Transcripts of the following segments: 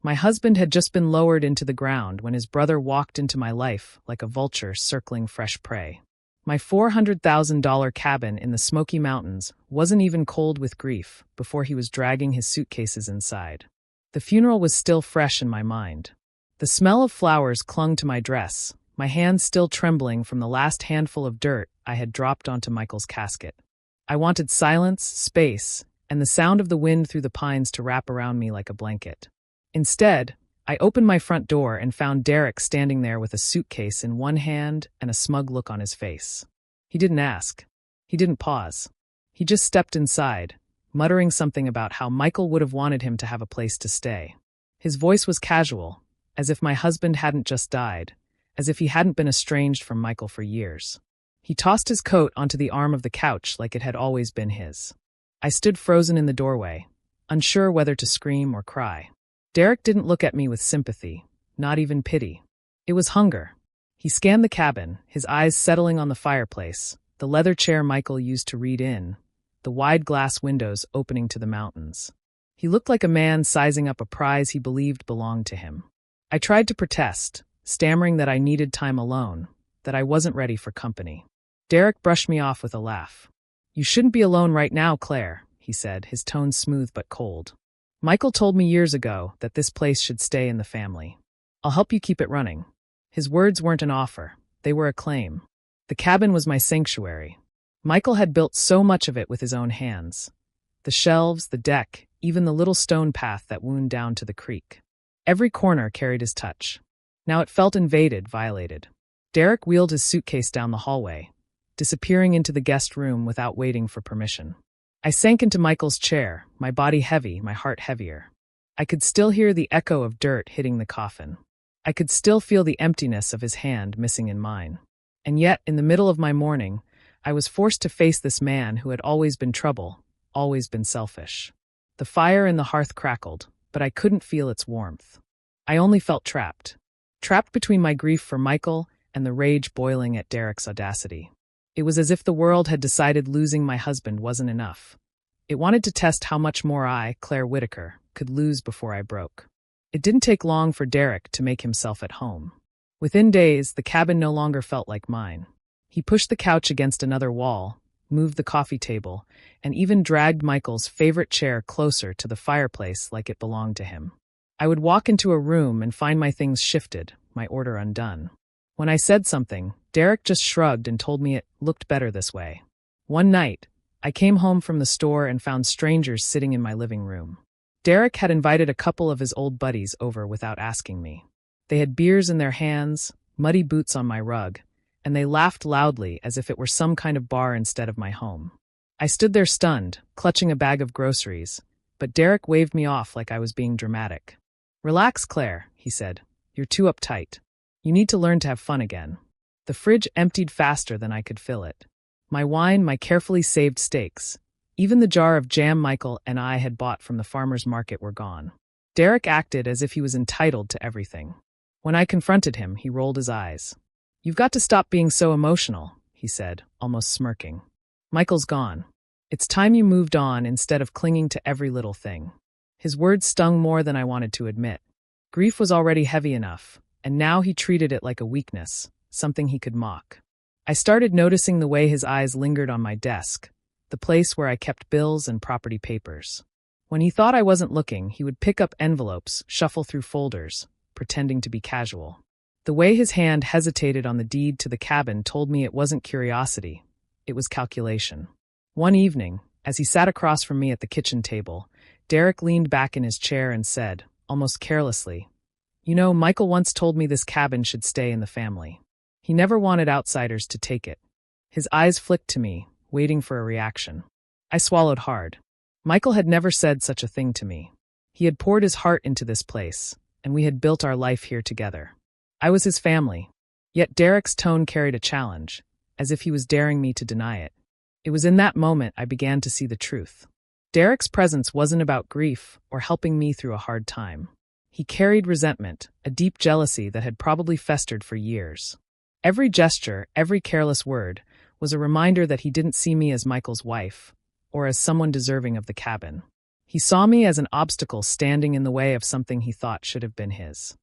My husband had just been lowered into the ground when his brother walked into my life like a vulture circling fresh prey. My $400,000 cabin in the Smoky Mountains wasn't even cold with grief before he was dragging his suitcases inside. The funeral was still fresh in my mind. The smell of flowers clung to my dress, my hands still trembling from the last handful of dirt I had dropped onto Michael's casket. I wanted silence, space, and the sound of the wind through the pines to wrap around me like a blanket. Instead, I opened my front door and found Derek standing there with a suitcase in one hand and a smug look on his face. He didn't ask. He didn't pause. He just stepped inside, muttering something about how Michael would have wanted him to have a place to stay. His voice was casual, as if my husband hadn't just died, as if he hadn't been estranged from Michael for years. He tossed his coat onto the arm of the couch like it had always been his. I stood frozen in the doorway, unsure whether to scream or cry. Derek didn't look at me with sympathy, not even pity. It was hunger. He scanned the cabin, his eyes settling on the fireplace, the leather chair Michael used to read in, the wide glass windows opening to the mountains. He looked like a man sizing up a prize he believed belonged to him. I tried to protest, stammering that I needed time alone, that I wasn't ready for company. Derek brushed me off with a laugh. "You shouldn't be alone right now, Claire," he said, his tone smooth but cold. "Michael told me years ago that this place should stay in the family. I'll help you keep it running." His words weren't an offer, they were a claim. The cabin was my sanctuary. Michael had built so much of it with his own hands. The shelves, the deck, even the little stone path that wound down to the creek. Every corner carried his touch. Now it felt invaded, violated. Derek wheeled his suitcase down the hallway, disappearing into the guest room without waiting for permission. I sank into Michael's chair, my body heavy, my heart heavier. I could still hear the echo of dirt hitting the coffin. I could still feel the emptiness of his hand missing in mine. And yet, in the middle of my mourning, I was forced to face this man who had always been trouble, always been selfish. The fire in the hearth crackled, but I couldn't feel its warmth. I only felt trapped. Trapped between my grief for Michael and the rage boiling at Derek's audacity. It was as if the world had decided losing my husband wasn't enough. It wanted to test how much more I, Claire Whitaker, could lose before I broke. It didn't take long for Derek to make himself at home. Within days, the cabin no longer felt like mine. He pushed the couch against another wall, moved the coffee table, and even dragged Michael's favorite chair closer to the fireplace like it belonged to him. I would walk into a room and find my things shifted, my order undone. When I said something, Derek just shrugged and told me it looked better this way. One night, I came home from the store and found strangers sitting in my living room. Derek had invited a couple of his old buddies over without asking me. They had beers in their hands, muddy boots on my rug, and they laughed loudly as if it were some kind of bar instead of my home. I stood there stunned, clutching a bag of groceries, but Derek waved me off like I was being dramatic. "Relax, Claire," he said. "You're too uptight. You need to learn to have fun again." The fridge emptied faster than I could fill it. My wine, my carefully saved steaks, even the jar of jam Michael and I had bought from the farmer's market were gone. Derek acted as if he was entitled to everything. When I confronted him, he rolled his eyes. "You've got to stop being so emotional," he said, almost smirking. "Michael's gone. It's time you moved on instead of clinging to every little thing." His words stung more than I wanted to admit. Grief was already heavy enough, and now he treated it like a weakness, something he could mock. I started noticing the way his eyes lingered on my desk, the place where I kept bills and property papers. When he thought I wasn't looking, he would pick up envelopes, shuffle through folders, pretending to be casual. The way his hand hesitated on the deed to the cabin told me it wasn't curiosity, it was calculation. One evening, as he sat across from me at the kitchen table, Derek leaned back in his chair and said, almost carelessly, "You know, Michael once told me this cabin should stay in the family. He never wanted outsiders to take it." His eyes flicked to me, waiting for a reaction. I swallowed hard. Michael had never said such a thing to me. He had poured his heart into this place, and we had built our life here together. I was his family. Yet Derek's tone carried a challenge, as if he was daring me to deny it. It was in that moment I began to see the truth. Derek's presence wasn't about grief or helping me through a hard time. He carried resentment, a deep jealousy that had probably festered for years. Every gesture, every careless word, was a reminder that he didn't see me as Michael's wife, or as someone deserving of the cabin. He saw me as an obstacle standing in the way of something he thought should have been his.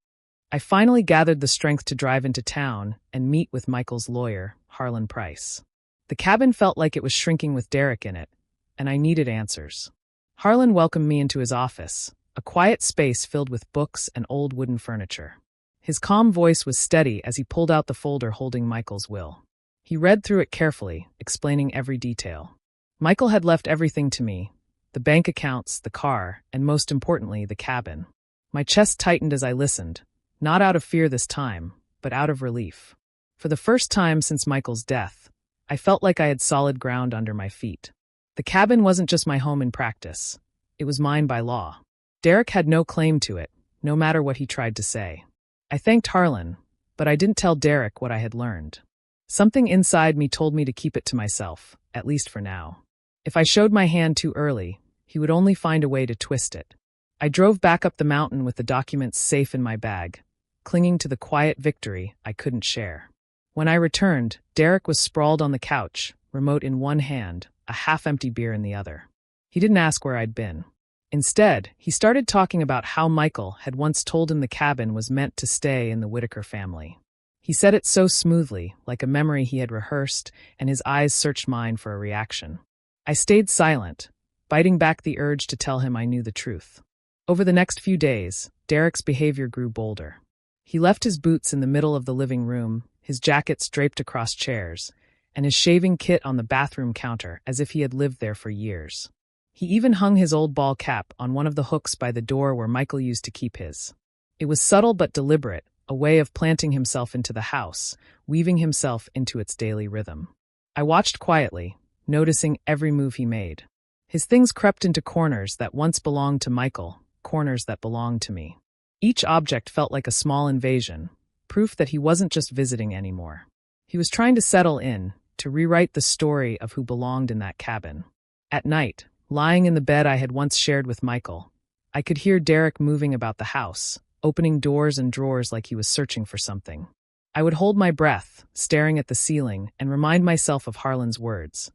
I finally gathered the strength to drive into town and meet with Michael's lawyer, Harlan Price. The cabin felt like it was shrinking with Derek in it, and I needed answers. Harlan welcomed me into his office, a quiet space filled with books and old wooden furniture. His calm voice was steady as he pulled out the folder holding Michael's will. He read through it carefully, explaining every detail. Michael had left everything to me: the bank accounts, the car, and most importantly, the cabin. My chest tightened as I listened, not out of fear this time, but out of relief. For the first time since Michael's death, I felt like I had solid ground under my feet. The cabin wasn't just my home in practice. It was mine by law. Derek had no claim to it, no matter what he tried to say. I thanked Harlan, but I didn't tell Derek what I had learned. Something inside me told me to keep it to myself, at least for now. If I showed my hand too early, he would only find a way to twist it. I drove back up the mountain with the documents safe in my bag, clinging to the quiet victory I couldn't share. When I returned, Derek was sprawled on the couch, remote in one hand, a half-empty beer in the other. He didn't ask where I'd been. Instead, he started talking about how Michael had once told him the cabin was meant to stay in the Whitaker family. He said it so smoothly, like a memory he had rehearsed, and his eyes searched mine for a reaction. I stayed silent, biting back the urge to tell him I knew the truth. Over the next few days, Derek's behavior grew bolder. He left his boots in the middle of the living room, his jackets draped across chairs, and his shaving kit on the bathroom counter as if he had lived there for years. He even hung his old ball cap on one of the hooks by the door where Michael used to keep his. It was subtle but deliberate, a way of planting himself into the house, weaving himself into its daily rhythm. I watched quietly, noticing every move he made. His things crept into corners that once belonged to Michael, corners that belonged to me. Each object felt like a small invasion, proof that he wasn't just visiting anymore. He was trying to settle in, to rewrite the story of who belonged in that cabin. At night, lying in the bed I had once shared with Michael, I could hear Derek moving about the house, opening doors and drawers like he was searching for something. I would hold my breath, staring at the ceiling, and remind myself of Harlan's words.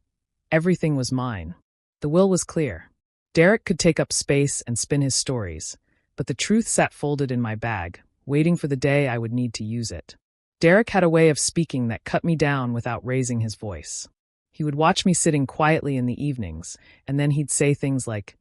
Everything was mine. The will was clear. Derek could take up space and spin his stories, but the truth sat folded in my bag, waiting for the day I would need to use it. Derek had a way of speaking that cut me down without raising his voice. He would watch me sitting quietly in the evenings, and then he'd say things like,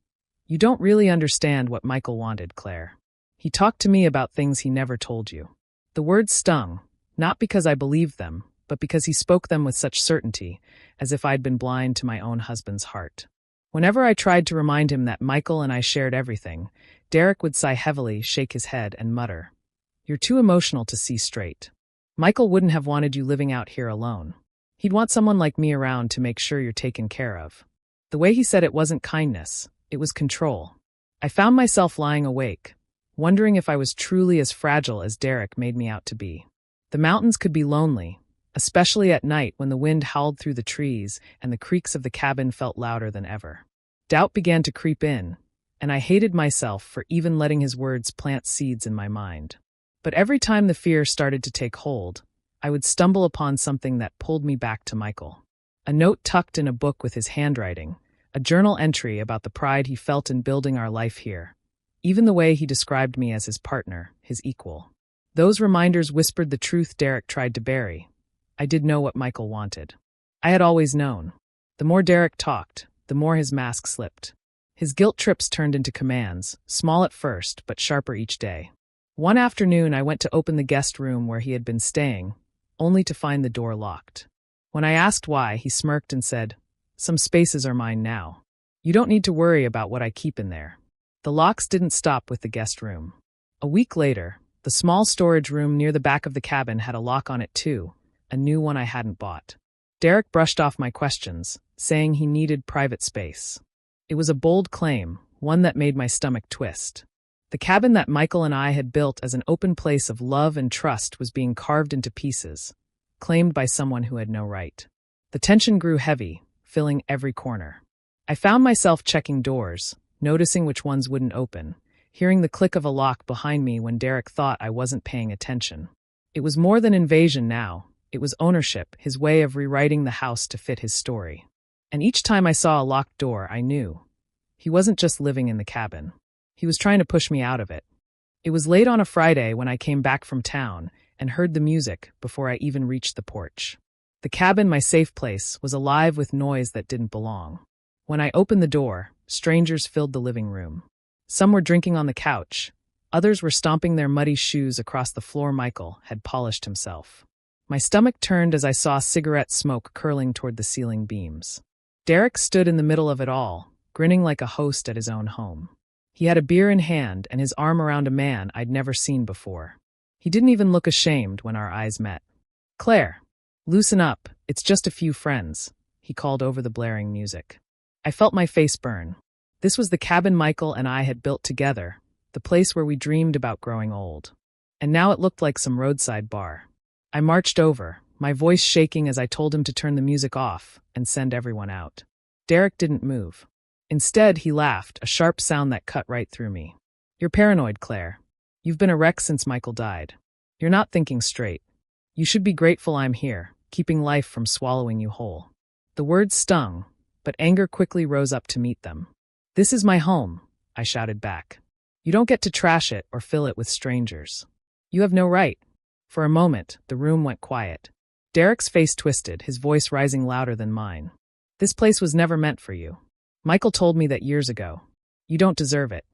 "You don't really understand what Michael wanted, Claire." He talked to me about things he never told you. The words stung, not because I believed them, but because he spoke them with such certainty, as if I'd been blind to my own husband's heart. Whenever I tried to remind him that Michael and I shared everything, Derek would sigh heavily, shake his head, and mutter, "You're too emotional to see straight. Michael wouldn't have wanted you living out here alone. He'd want someone like me around to make sure you're taken care of." The way he said it wasn't kindness, it was control. I found myself lying awake, wondering if I was truly as fragile as Derek made me out to be. The mountains could be lonely, especially at night when the wind howled through the trees and the creaks of the cabin felt louder than ever. Doubt began to creep in, and I hated myself for even letting his words plant seeds in my mind. But every time the fear started to take hold, I would stumble upon something that pulled me back to Michael. A note tucked in a book with his handwriting, a journal entry about the pride he felt in building our life here, even the way he described me as his partner, his equal. Those reminders whispered the truth Derek tried to bury. I did know what Michael wanted. I had always known. The more Derek talked, the more his mask slipped. His guilt trips turned into commands, small at first, but sharper each day. One afternoon, I went to open the guest room where he had been staying, only to find the door locked. When I asked why, he smirked and said, "Some spaces are mine now. You don't need to worry about what I keep in there." The locks didn't stop with the guest room. A week later, the small storage room near the back of the cabin had a lock on it too, a new one I hadn't bought. Derek brushed off my questions, saying he needed private space. It was a bold claim, one that made my stomach twist. The cabin that Michael and I had built as an open place of love and trust was being carved into pieces, claimed by someone who had no right. The tension grew heavy, filling every corner. I found myself checking doors, noticing which ones wouldn't open, hearing the click of a lock behind me when Derek thought I wasn't paying attention. It was more than invasion now. It was ownership, his way of rewriting the house to fit his story. And each time I saw a locked door, I knew. He wasn't just living in the cabin. He was trying to push me out of it. It was late on a Friday when I came back from town and heard the music before I even reached the porch. The cabin, my safe place, was alive with noise that didn't belong. When I opened the door, strangers filled the living room. Some were drinking on the couch. Others were stomping their muddy shoes across the floor Michael had polished himself. My stomach turned as I saw cigarette smoke curling toward the ceiling beams. Derek stood in the middle of it all, grinning like a host at his own home. He had a beer in hand and his arm around a man I'd never seen before. He didn't even look ashamed when our eyes met. "Claire, loosen up, it's just a few friends," he called over the blaring music. I felt my face burn. This was the cabin Michael and I had built together, the place where we dreamed about growing old. And now it looked like some roadside bar. I marched over, my voice shaking as I told him to turn the music off and send everyone out. Derek didn't move. Instead, he laughed, a sharp sound that cut right through me. "You're paranoid, Claire. You've been a wreck since Michael died. You're not thinking straight. You should be grateful I'm here, keeping life from swallowing you whole." The words stung, but anger quickly rose up to meet them. "This is my home," I shouted back. "You don't get to trash it or fill it with strangers. You have no right." For a moment, the room went quiet. Derek's face twisted, his voice rising louder than mine. "This place was never meant for you. Michael told me that years ago. You don't deserve it.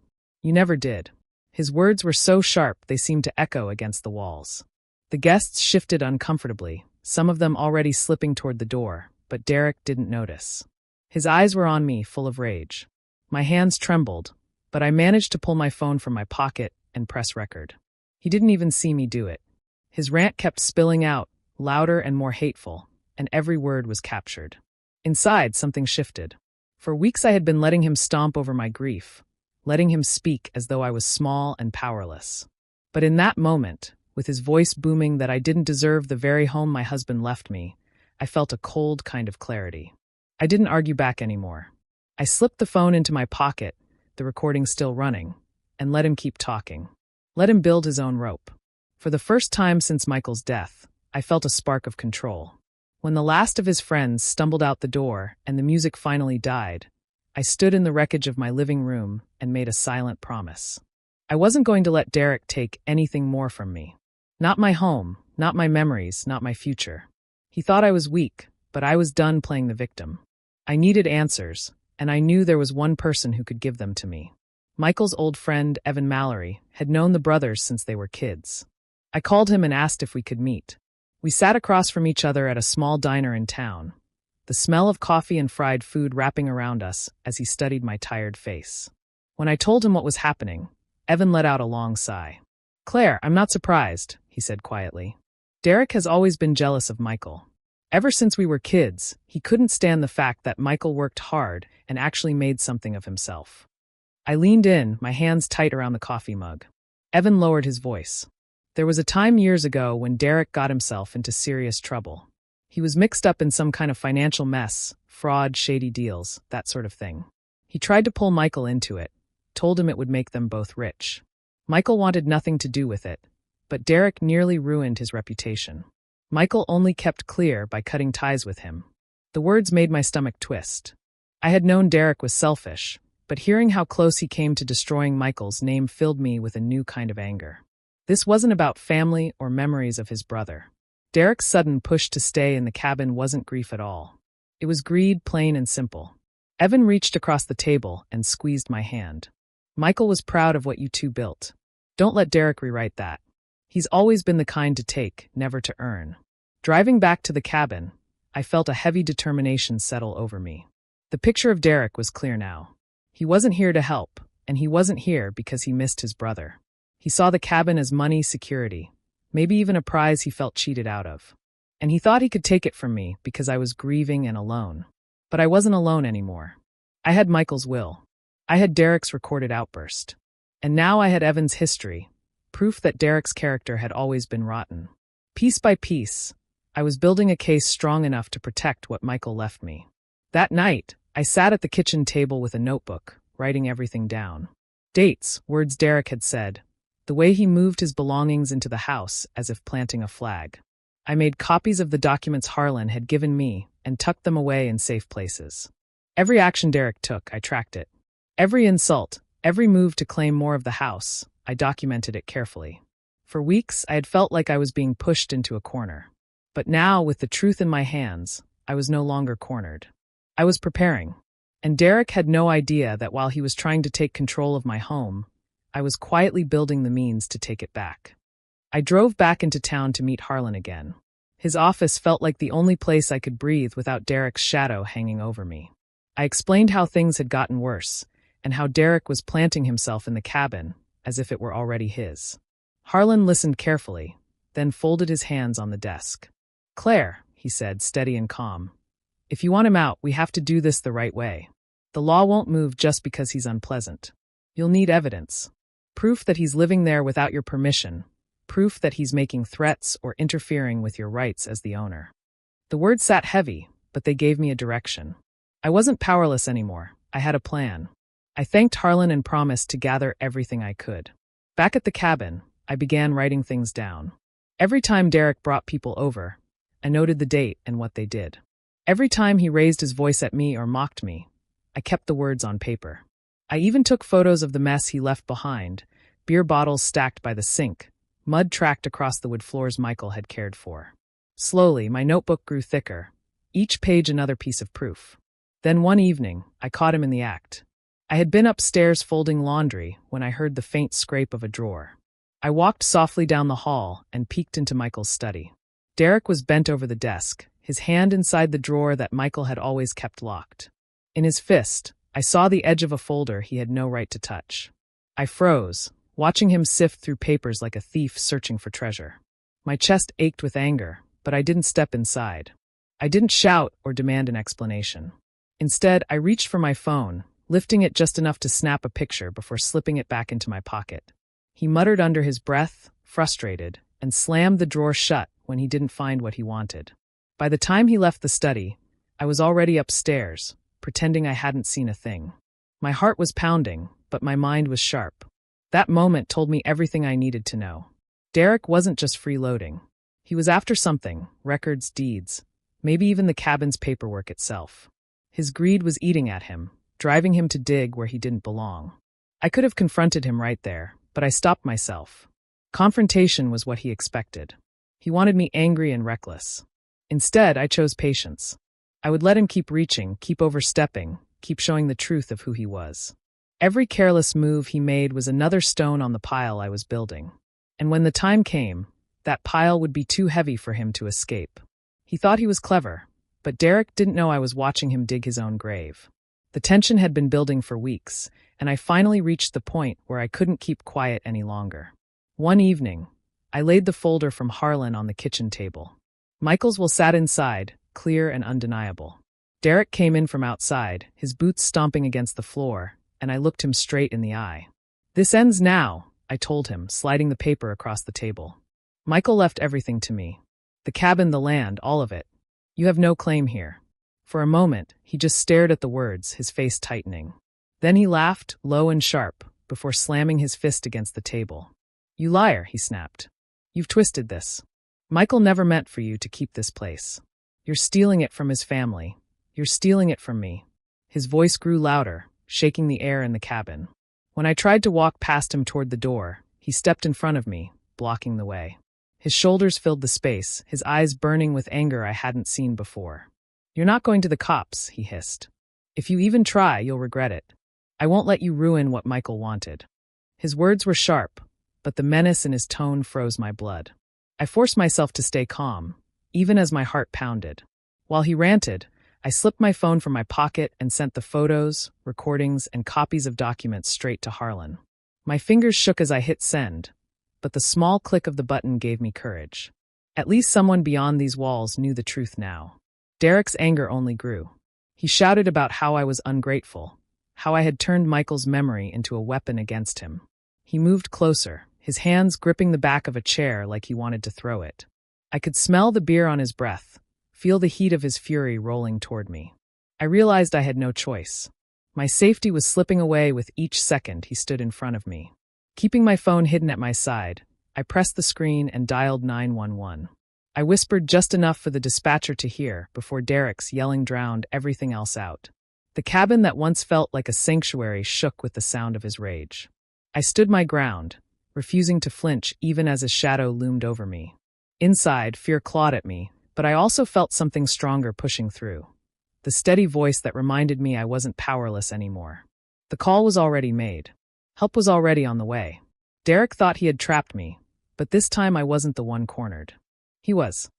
You never did." His words were so sharp they seemed to echo against the walls. The guests shifted uncomfortably, some of them already slipping toward the door, but Derek didn't notice. His eyes were on me, full of rage. My hands trembled, but I managed to pull my phone from my pocket and press record. He didn't even see me do it. His rant kept spilling out, louder and more hateful, and every word was captured. Inside, something shifted. For weeks I had been letting him stomp over my grief, letting him speak as though I was small and powerless. But in that moment, with his voice booming that I didn't deserve the very home my husband left me, I felt a cold kind of clarity. I didn't argue back anymore. I slipped the phone into my pocket, the recording still running, and let him keep talking. Let him build his own rope. For the first time since Michael's death, I felt a spark of control. When the last of his friends stumbled out the door and the music finally died, I stood in the wreckage of my living room and made a silent promise. I wasn't going to let Derek take anything more from me. Not my home, not my memories, not my future. He thought I was weak, but I was done playing the victim. I needed answers, and I knew there was one person who could give them to me. Michael's old friend, Evan Mallory, had known the brothers since they were kids. I called him and asked if we could meet. We sat across from each other at a small diner in town, the smell of coffee and fried food wrapping around us as he studied my tired face. When I told him what was happening, Evan let out a long sigh. "Claire, I'm not surprised," he said quietly. "Derek has always been jealous of Michael. Ever since we were kids, he couldn't stand the fact that Michael worked hard and actually made something of himself." I leaned in, my hands tight around the coffee mug. Evan lowered his voice. "There was a time years ago when Derek got himself into serious trouble. He was mixed up in some kind of financial mess, fraud, shady deals, that sort of thing. He tried to pull Michael into it, told him it would make them both rich. Michael wanted nothing to do with it, but Derek nearly ruined his reputation. Michael only kept clear by cutting ties with him." The words made my stomach twist. I had known Derek was selfish, but hearing how close he came to destroying Michael's name filled me with a new kind of anger. This wasn't about family or memories of his brother. Derek's sudden push to stay in the cabin wasn't grief at all. It was greed, plain and simple. Evan reached across the table and squeezed my hand. "Michael was proud of what you two built. Don't let Derek rewrite that. He's always been the kind to take, never to earn." Driving back to the cabin, I felt a heavy determination settle over me. The picture of Derek was clear now. He wasn't here to help, and he wasn't here because he missed his brother. He saw the cabin as money, security, maybe even a prize he felt cheated out of. And he thought he could take it from me because I was grieving and alone. But I wasn't alone anymore. I had Michael's will. I had Derek's recorded outburst. And now I had Evan's history, proof that Derek's character had always been rotten. Piece by piece, I was building a case strong enough to protect what Michael left me. That night, I sat at the kitchen table with a notebook, writing everything down. Dates, words Derek had said, the way he moved his belongings into the house as if planting a flag. I made copies of the documents Harlan had given me and tucked them away in safe places. Every action Derek took, I tracked it. Every insult, every move to claim more of the house, I documented it carefully. For weeks, I had felt like I was being pushed into a corner. But now, with the truth in my hands, I was no longer cornered. I was preparing. And Derek had no idea that while he was trying to take control of my home, I was quietly building the means to take it back. I drove back into town to meet Harlan again. His office felt like the only place I could breathe without Derek's shadow hanging over me. I explained how things had gotten worse, and how Derek was planting himself in the cabin, as if it were already his. Harlan listened carefully, then folded his hands on the desk. "Claire," he said, steady and calm, "if you want him out, we have to do this the right way. The law won't move just because he's unpleasant. You'll need evidence. Proof that he's living there without your permission. Proof that he's making threats or interfering with your rights as the owner." The words sat heavy, but they gave me a direction. I wasn't powerless anymore. I had a plan. I thanked Harlan and promised to gather everything I could. Back at the cabin, I began writing things down. Every time Derek brought people over, I noted the date and what they did. Every time he raised his voice at me or mocked me, I kept the words on paper. I even took photos of the mess he left behind, beer bottles stacked by the sink, mud tracked across the wood floors Michael had cared for. Slowly, my notebook grew thicker, each page another piece of proof. Then one evening, I caught him in the act. I had been upstairs folding laundry when I heard the faint scrape of a drawer. I walked softly down the hall and peeked into Michael's study. Derek was bent over the desk, his hand inside the drawer that Michael had always kept locked. In his fist, I saw the edge of a folder he had no right to touch. I froze, watching him sift through papers like a thief searching for treasure. My chest ached with anger, but I didn't step inside. I didn't shout or demand an explanation. Instead, I reached for my phone, lifting it just enough to snap a picture before slipping it back into my pocket. He muttered under his breath, frustrated, and slammed the drawer shut when he didn't find what he wanted. By the time he left the study, I was already upstairs, pretending I hadn't seen a thing. My heart was pounding, but my mind was sharp. That moment told me everything I needed to know. Derek wasn't just freeloading. He was after something, records, deeds, maybe even the cabin's paperwork itself. His greed was eating at him, driving him to dig where he didn't belong. I could have confronted him right there, but I stopped myself. Confrontation was what he expected. He wanted me angry and reckless. Instead, I chose patience. I would let him keep reaching, keep overstepping, keep showing the truth of who he was. Every careless move he made was another stone on the pile I was building. And when the time came, that pile would be too heavy for him to escape. He thought he was clever, but Derek didn't know I was watching him dig his own grave. The tension had been building for weeks, and I finally reached the point where I couldn't keep quiet any longer. One evening, I laid the folder from Harlan on the kitchen table. Michael's will sat inside, clear and undeniable. Derek came in from outside, his boots stomping against the floor, and I looked him straight in the eye. "This ends now," I told him, sliding the paper across the table. "Michael left everything to me. The cabin, the land, all of it. You have no claim here." For a moment, he just stared at the words, his face tightening. Then he laughed, low and sharp, before slamming his fist against the table. "You liar," he snapped. "You've twisted this. Michael never meant for you to keep this place. You're stealing it from his family. You're stealing it from me." His voice grew louder, shaking the air in the cabin. When I tried to walk past him toward the door, he stepped in front of me, blocking the way. His shoulders filled the space, his eyes burning with anger I hadn't seen before. "You're not going to the cops," he hissed. "If you even try, you'll regret it. I won't let you ruin what Michael wanted." His words were sharp, but the menace in his tone froze my blood. I forced myself to stay calm, even as my heart pounded. While he ranted, I slipped my phone from my pocket and sent the photos, recordings, and copies of documents straight to Harlan. My fingers shook as I hit send, but the small click of the button gave me courage. At least someone beyond these walls knew the truth now. Derek's anger only grew. He shouted about how I was ungrateful, how I had turned Michael's memory into a weapon against him. He moved closer, his hands gripping the back of a chair like he wanted to throw it. I could smell the beer on his breath, feel the heat of his fury rolling toward me. I realized I had no choice. My safety was slipping away with each second he stood in front of me. Keeping my phone hidden at my side, I pressed the screen and dialed 911. I whispered just enough for the dispatcher to hear before Derek's yelling drowned everything else out. The cabin that once felt like a sanctuary shook with the sound of his rage. I stood my ground, refusing to flinch even as his shadow loomed over me. Inside, fear clawed at me, but I also felt something stronger pushing through. The steady voice that reminded me I wasn't powerless anymore. The call was already made. Help was already on the way. Derek thought he had trapped me, but this time I wasn't the one cornered. He was.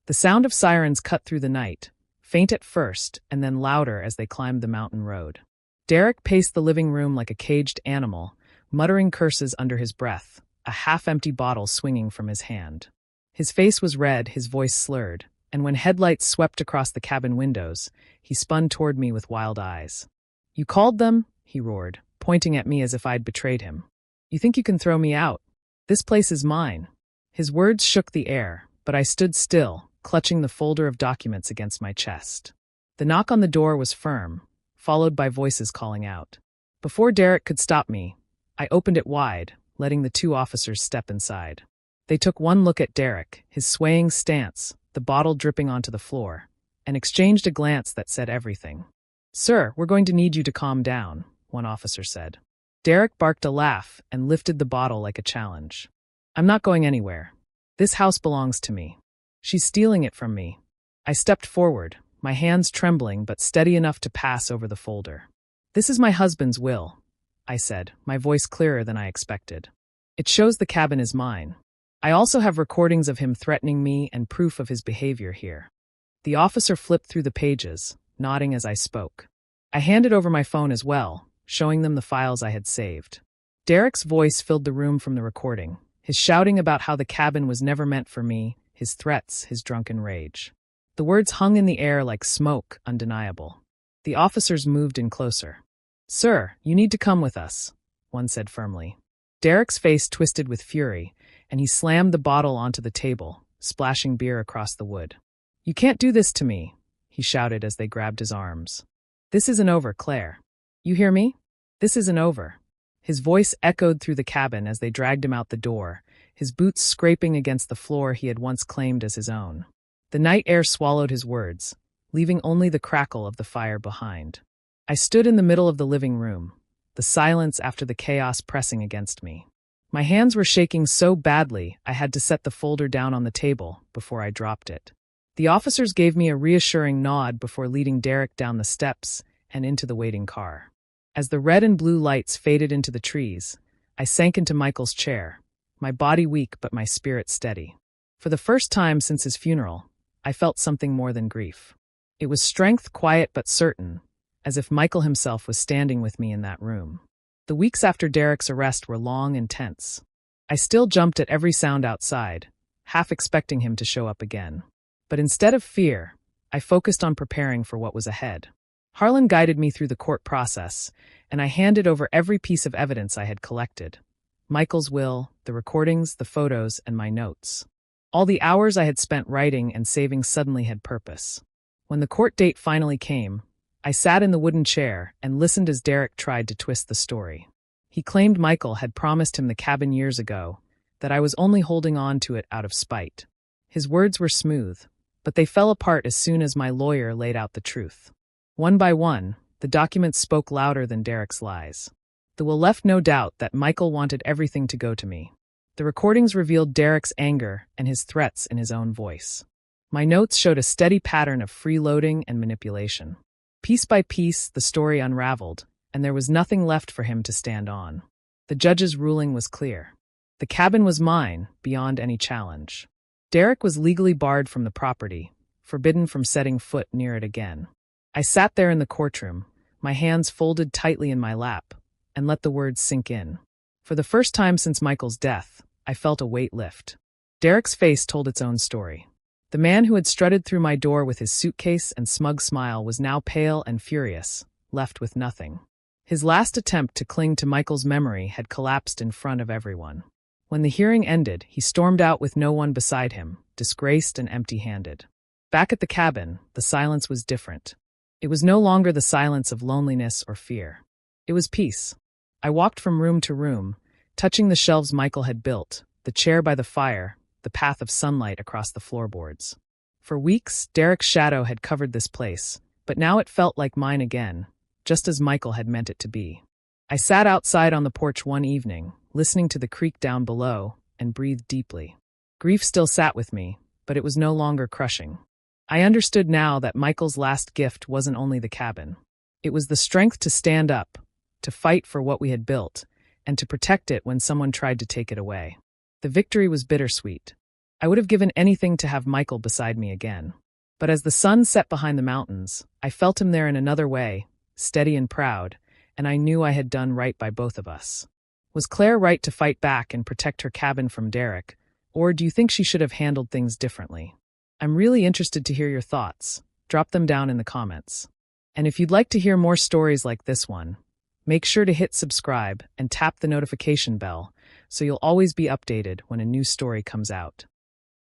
The sound of sirens cut through the night, faint at first and then louder as they climbed the mountain road. Derek paced the living room like a caged animal, muttering curses under his breath, a half-empty bottle swinging from his hand. His face was red, his voice slurred, and when headlights swept across the cabin windows, he spun toward me with wild eyes. "You called them?" he roared, pointing at me as if I'd betrayed him. "You think you can throw me out? This place is mine." His words shook the air, but I stood still, clutching the folder of documents against my chest. The knock on the door was firm, followed by voices calling out. Before Derek could stop me, I opened it wide, letting the two officers step inside. They took one look at Derek, his swaying stance, the bottle dripping onto the floor, and exchanged a glance that said everything. "Sir, we're going to need you to calm down," one officer said. Derek barked a laugh and lifted the bottle like a challenge. "I'm not going anywhere. This house belongs to me. She's stealing it from me." I stepped forward, my hands trembling but steady enough to pass over the folder. "This is my husband's will," I said, my voice clearer than I expected. "It shows the cabin is mine. I also have recordings of him threatening me and proof of his behavior here." The officer flipped through the pages, nodding as I spoke. I handed over my phone as well, showing them the files I had saved. Derek's voice filled the room from the recording, his shouting about how the cabin was never meant for me, his threats, his drunken rage. The words hung in the air like smoke, undeniable. The officers moved in closer. "Sir, you need to come with us," one said firmly. Derek's face twisted with fury, and he slammed the bottle onto the table, splashing beer across the wood. "You can't do this to me," he shouted as they grabbed his arms. "This isn't over, Claire. You hear me? This isn't over." His voice echoed through the cabin as they dragged him out the door, his boots scraping against the floor he had once claimed as his own. The night air swallowed his words, leaving only the crackle of the fire behind. I stood in the middle of the living room, the silence after the chaos pressing against me. My hands were shaking so badly I had to set the folder down on the table before I dropped it. The officers gave me a reassuring nod before leading Derek down the steps and into the waiting car. As the red and blue lights faded into the trees, I sank into Michael's chair, my body weak but my spirit steady. For the first time since his funeral, I felt something more than grief. It was strength, quiet but certain, as if Michael himself was standing with me in that room. The weeks after Derek's arrest were long and tense. I still jumped at every sound outside, half expecting him to show up again. But instead of fear, I focused on preparing for what was ahead. Harlan guided me through the court process, and I handed over every piece of evidence I had collected. Michael's will, the recordings, the photos, and my notes. All the hours I had spent writing and saving suddenly had purpose. When the court date finally came, I sat in the wooden chair and listened as Derek tried to twist the story. He claimed Michael had promised him the cabin years ago, that I was only holding on to it out of spite. His words were smooth, but they fell apart as soon as my lawyer laid out the truth. One by one, the documents spoke louder than Derek's lies. The will left no doubt that Michael wanted everything to go to me. The recordings revealed Derek's anger and his threats in his own voice. My notes showed a steady pattern of freeloading and manipulation. Piece by piece, the story unraveled, and there was nothing left for him to stand on. The judge's ruling was clear. The cabin was mine, beyond any challenge. Derek was legally barred from the property, forbidden from setting foot near it again. I sat there in the courtroom, my hands folded tightly in my lap, and let the words sink in. For the first time since Michael's death, I felt a weight lift. Derek's face told its own story. The man who had strutted through my door with his suitcase and smug smile was now pale and furious, left with nothing. His last attempt to cling to Michael's memory had collapsed in front of everyone. When the hearing ended, he stormed out with no one beside him, disgraced and empty-handed. Back at the cabin, the silence was different. It was no longer the silence of loneliness or fear. It was peace. I walked from room to room, touching the shelves Michael had built, the chair by the fire, the path of sunlight across the floorboards. For weeks, Derek's shadow had covered this place, but now it felt like mine again, just as Michael had meant it to be. I sat outside on the porch one evening, listening to the creek down below, and breathed deeply. Grief still sat with me, but it was no longer crushing. I understood now that Michael's last gift wasn't only the cabin. It was the strength to stand up, to fight for what we had built, and to protect it when someone tried to take it away. The victory was bittersweet. I would have given anything to have Michael beside me again. But as the sun set behind the mountains, I felt him there in another way, steady and proud, and I knew I had done right by both of us. Was Claire right to fight back and protect her cabin from Derek, or do you think she should have handled things differently? I'm really interested to hear your thoughts. Drop them down in the comments. And if you'd like to hear more stories like this one, make sure to hit subscribe and tap the notification bell so you'll always be updated when a new story comes out.